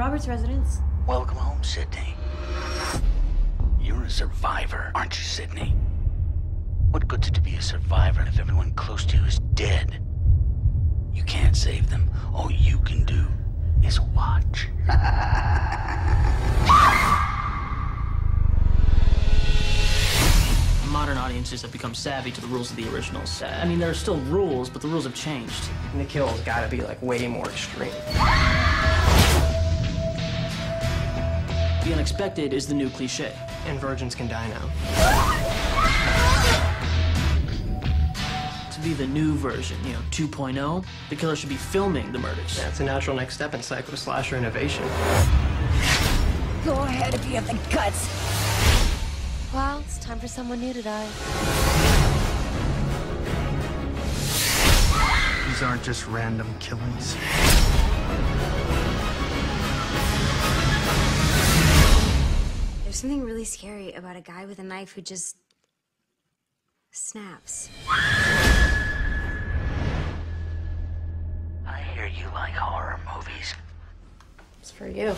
Robert's residence. Welcome home, Sydney. You're a survivor, aren't you, Sydney? What good's it to be a survivor if everyone close to you is dead? You can't save them. All you can do is watch. Modern audiences have become savvy to the rules of the originals. I mean, there are still rules, but the rules have changed. And the kill's gotta be, like, way more extreme. The unexpected is the new cliche. And virgins can die now. To be the new version, 2.0, the killer should be filming the murders. That's a natural next step in psycho-slasher innovation. Go ahead if you have the guts. Well, it's time for someone new to die. These aren't just random killings. There's something really scary about a guy with a knife who just snaps. I hear you like horror movies. It's for you.